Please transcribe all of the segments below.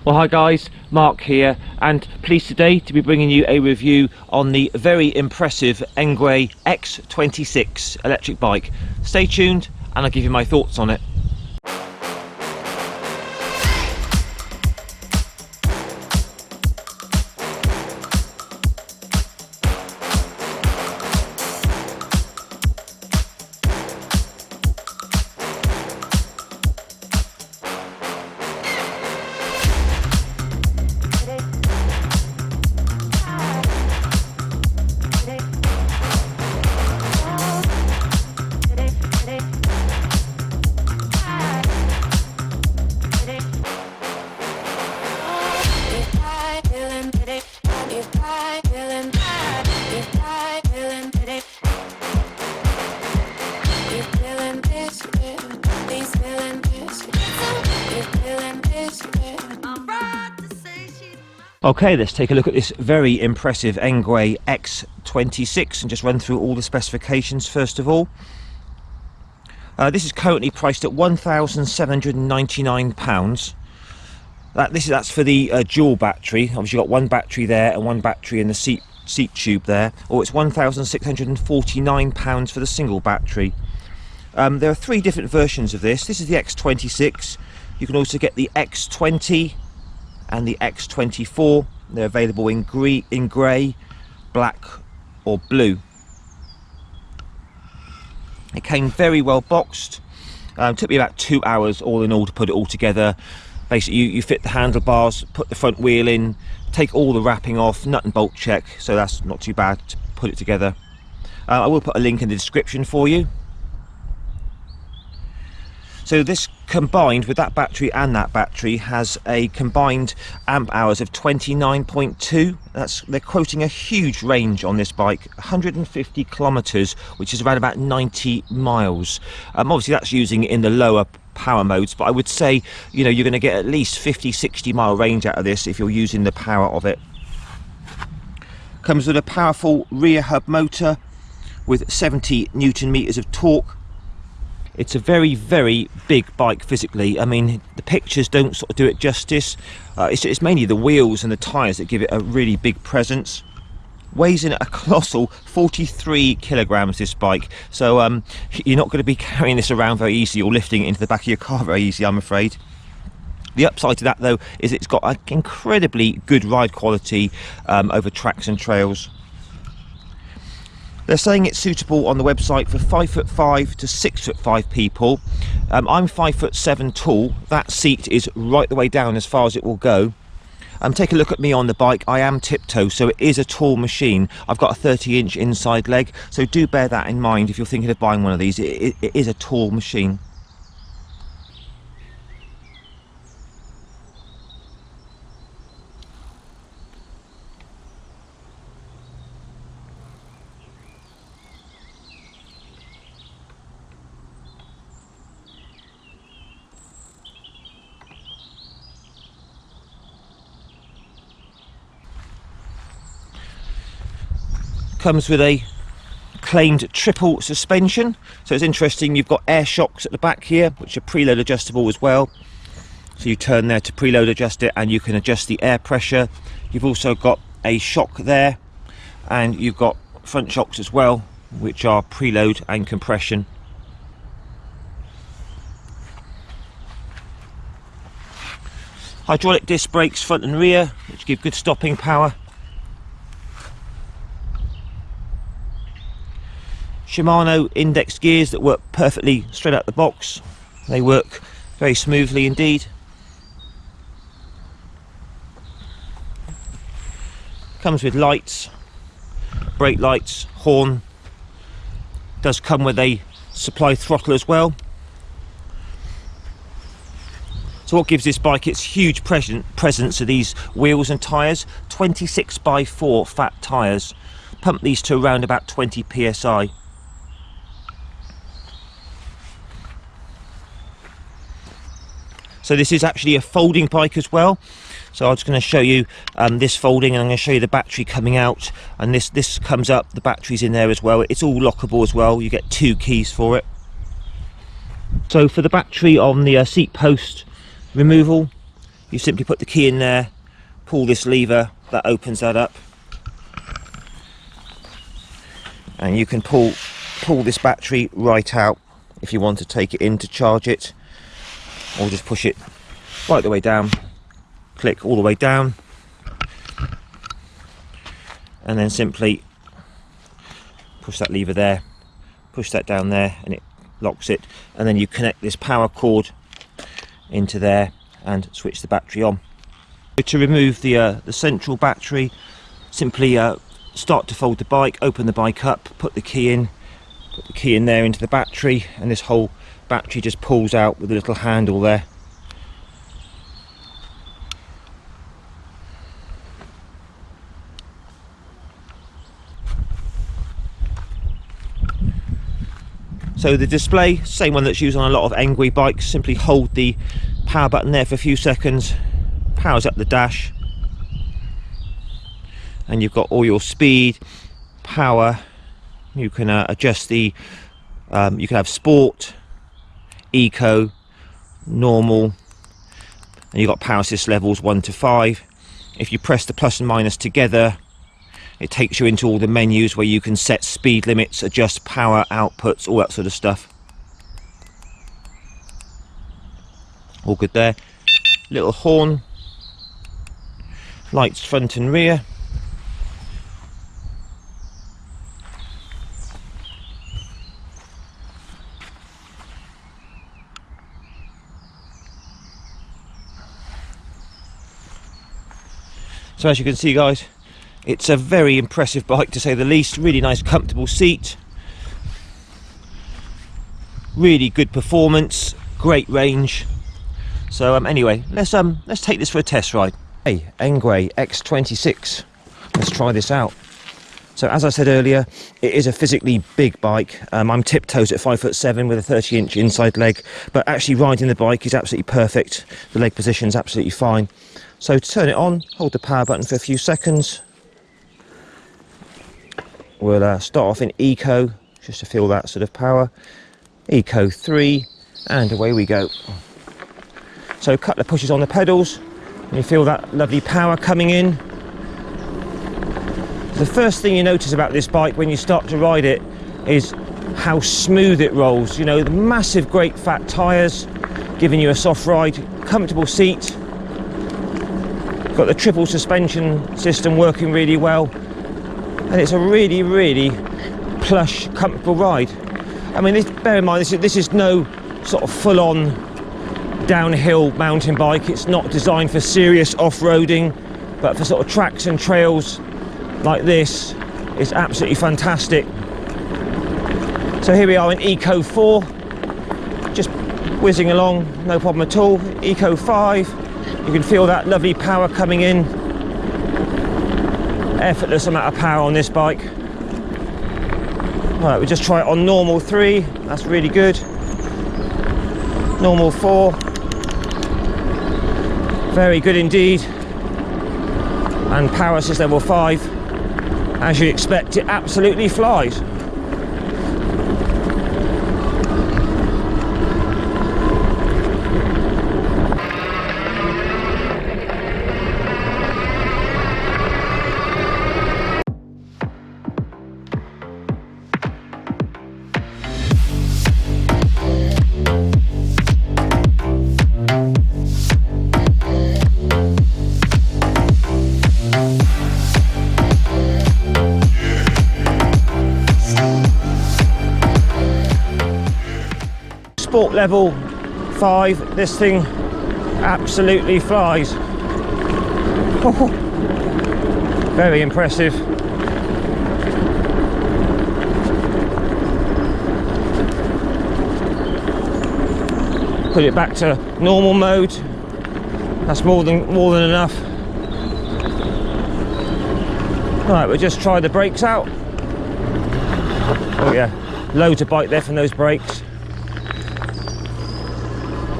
Well, hi guys, Mark here, and pleased today to be bringing you a review on the very impressive Engwe X26 electric bike. Stay tuned and I'll give you my thoughts on it. Okay, let's take a look at this very impressive Engwe X26 and just run through all the specifications first of all. This is currently priced at £1,799. That's for the dual battery. Obviously you've got one battery there and one battery in the seat tube there, or it's £1,649 for the single battery. There are three different versions of this. This is the X26. You can also get the X20 and the X24. They're available in grey, black or blue. It came very well boxed. Took me about 2 hours all in all to put it all together. Basically you fit the handlebars, put the front wheel in, take all the wrapping off, nut and bolt check, so that's not too bad to put it together. I will put a link in the description for you. So this combined with that battery and that battery has a combined amp hours of 29.2. They're quoting a huge range on this bike, 150 kilometers, which is around about 90 miles. Obviously that's using it in the lower power modes, but I would say, you know, you're going to get at least 50-60 mile range out of this if you're using the power of it. Comes with a powerful rear hub motor with 70 Newton meters of torque. It's a very, very big bike physically. I mean, the pictures don't sort of do it justice. It's mainly the wheels and the tyres that give it a really big presence. Weighs in at a colossal 43 kilograms, this bike. So you're not going to be carrying this around very easily or lifting it into the back of your car very easily, I'm afraid. The upside to that though is it's got an incredibly good ride quality over tracks and trails. They're saying it's suitable on the website for 5'5" to 6'5" people. I'm 5'7" tall. That seat is right the way down as far as it will go. Take a look at me on the bike. I am tiptoe, so it is a tall machine. I've got a 30-inch inside leg, so do bear that in mind if you're thinking of buying one of these. It is a tall machine. Comes with a claimed triple suspension, so it's interesting. You've got air shocks at the back here, which are preload adjustable as well, so you turn there to preload adjust it and you can adjust the air pressure. You've also got a shock there, and you've got front shocks as well, which are preload and compression. Hydraulic disc brakes front and rear, which give good stopping power. Shimano index gears that work perfectly straight out the box. They work very smoothly indeed. Comes with lights, brake lights, horn. Does come with a supply throttle as well. So what gives this bike its huge presence are these wheels and tyres. 26x4 fat tyres. Pump these to around about 20 psi. So this is actually a folding bike as well. So I'm just going to show you this folding, and I'm going to show you the battery coming out, and this comes up, the battery's in there as well. It's all lockable as well. You get 2 keys for it. So for the battery on the seat post removal, You simply put the key in there, pull this lever, that opens that up, and you can pull this battery right out if you want to take it in to charge it, or just push it right the way down, click all the way down, and then simply push that lever there, push that down there, and it locks it, and then you connect this power cord into there and switch the battery on. To remove the central battery, simply start to fold the bike, open the bike up, put the key in there into the battery, and this whole battery just pulls out with a little handle there. So the display, same one that's used on a lot of Engwe bikes, simply hold the power button there for a few seconds, powers up the dash, and you've got all your speed, power. You can adjust the, you can have sport, eco, normal, and you've got power assist levels 1 to 5. If you press the plus and minus together, it takes you into all the menus where you can set speed limits, adjust power outputs, all that sort of stuff. All good there. Little horn, lights front and rear. So as you can see, guys, it's a very impressive bike to say the least. Really nice comfortable seat, really good performance, great range. So anyway, let's take this for a test ride. Hey, Engwe X26, let's try this out. So as I said earlier, it is a physically big bike. I'm tiptoes at 5'7" with a 30-inch inside leg, but actually riding the bike is absolutely perfect. The leg position's absolutely fine. So to turn it on, hold the power button for a few seconds. We'll start off in Eco, just to feel that sort of power. Eco 3, and away we go. So a couple of pushes on the pedals, and you feel that lovely power coming in. The first thing you notice about this bike when you start to ride it is how smooth it rolls. You know, the massive great fat tyres giving you a soft ride, comfortable seat. Got the triple suspension system working really well. And it's a really, really plush, comfortable ride. I mean, bear in mind, this is no sort of full-on downhill mountain bike. It's not designed for serious off-roading, but for sort of tracks and trails like this, it's absolutely fantastic. So here we are in Eco 4, just whizzing along, no problem at all. Eco 5, you can feel that lovely power coming in. Effortless amount of power on this bike. Right, we'll just try it on normal 3, that's really good. Normal 4, very good indeed. And power assist level 5, as you'd expect, it absolutely flies. Sport level 5, this thing absolutely flies. Very impressive. Put it back to normal mode. That's more than enough. Right, we'll just try the brakes out. Oh yeah, loads of bite there from those brakes.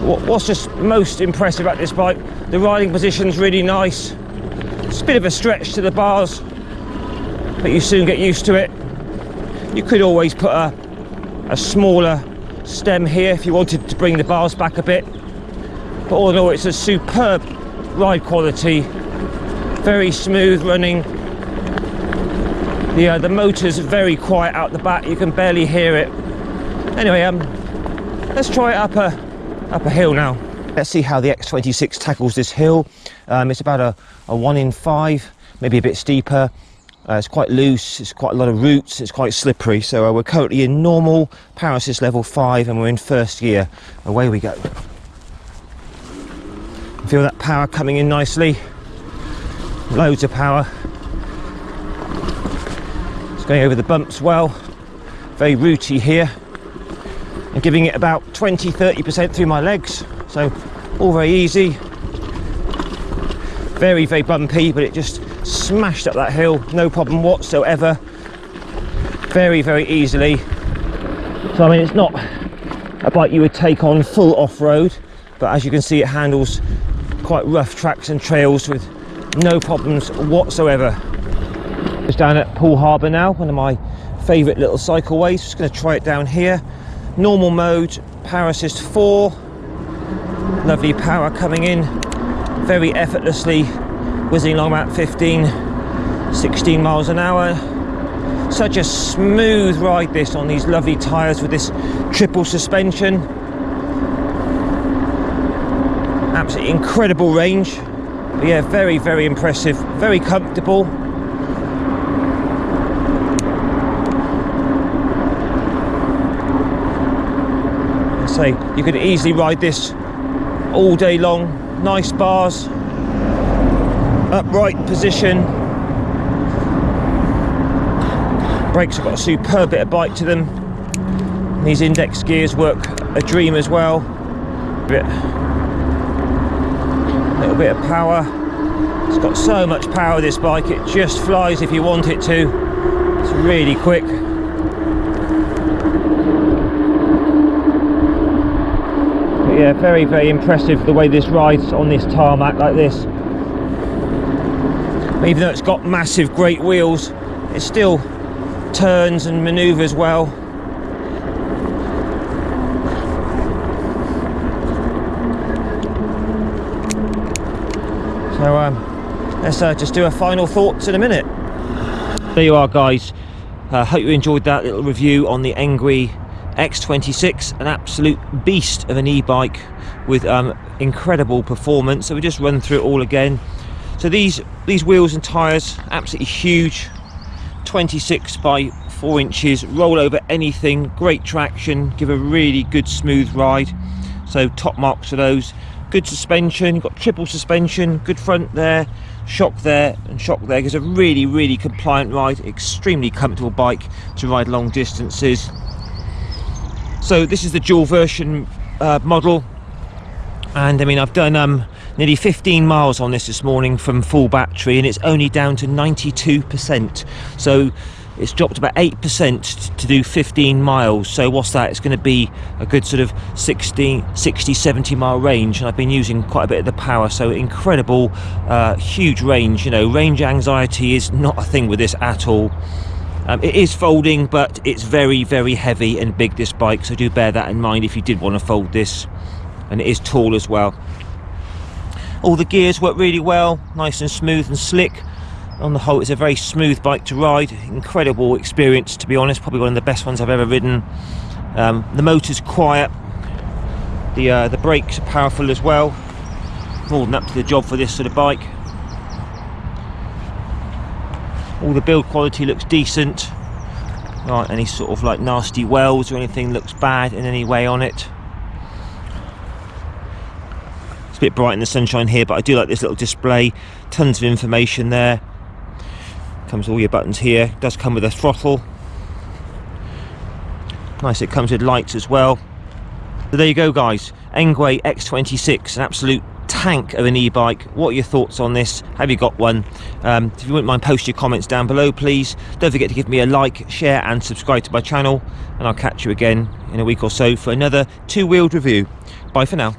What's just most impressive about this bike, the riding position's really nice. It's a bit of a stretch to the bars, but you soon get used to it. You could always put a smaller stem here if you wanted to bring the bars back a bit. But all in all, it's a superb ride quality, very smooth running. The motor's very quiet out the back, you can barely hear it. Anyway, let's try it up a hill now. Let's see how the X26 tackles this hill. It's about a 1 in 5, maybe a bit steeper. It's quite loose, it's quite a lot of roots, it's quite slippery. So we're currently in normal, power assist level 5, and we're in first gear. Away we go. Feel that power coming in nicely. Loads of power. It's going over the bumps well. Very rooty here. I'm giving it about 20-30% through my legs. So all very easy. Very, very bumpy, but it just smashed up that hill, no problem whatsoever. Very, very easily. So I mean, it's not a bike you would take on full off-road, but as you can see, it handles quite rough tracks and trails with no problems whatsoever. Just down at Poole Harbour now, one of my favourite little cycleways. Just going to try it down here. Normal mode, power assist 4. Lovely power coming in, very effortlessly, whizzing along about 15-16 miles an hour. Such a smooth ride this on these lovely tyres with this triple suspension. Absolutely incredible range. But yeah, very, very impressive, very comfortable. So you could easily ride this all day long. Nice bars, upright position. Brakes have got a superb bit of bite to them. These index gears work a dream as well. Little bit of power. It's got so much power, this bike, it just flies if you want it to. It's really quick. But yeah, very, very impressive the way this rides on this tarmac like this. Even though it's got massive great wheels, it still turns and manoeuvres well. So let's just do a final thoughts in a minute. There you are, guys. Hope you enjoyed that little review on the Engwe X26, an absolute beast of an e-bike with incredible performance. So we just run through it all again. So these wheels and tyres, absolutely huge, 26 by 4 inches, roll over anything, great traction, give a really good smooth ride. So top marks for those. Good suspension, you've got triple suspension, good front there, shock there and shock there. Gives a really, really compliant ride, extremely comfortable bike to ride long distances. So this is the dual version model, and I mean, I've done nearly 15 miles on this morning from full battery, and it's only down to 92%. So it's dropped about 8% to do 15 miles. So what's that? It's going to be a good sort of 60-70 mile range, and I've been using quite a bit of the power. So incredible, huge range. You know, range anxiety is not a thing with this at all. It is folding, but it's very, very heavy and big, this bike, so do bear that in mind if you did want to fold this. And it is tall as well. All the gears work really well, nice and smooth and slick. On the whole, it's a very smooth bike to ride. Incredible experience, to be honest. Probably one of the best ones I've ever ridden. The motor's quiet. The brakes are powerful as well. More than up to the job for this sort of bike. All the build quality looks decent. Right, any sort of like nasty welds or anything looks bad in any way on it. It's a bit bright in the sunshine here, but I do like this little display. Tons of information there. Comes with all your buttons here. It does come with a throttle. Nice, it comes with lights as well. So there you go, guys. Engwe X26, an absolute tank of an e-bike. What are your thoughts on this? Have you got one? If you wouldn't mind, post your comments down below, please. Don't forget to give me a like, share and subscribe to my channel, and I'll catch you again in a week or so for another two-wheeled review. Bye for now.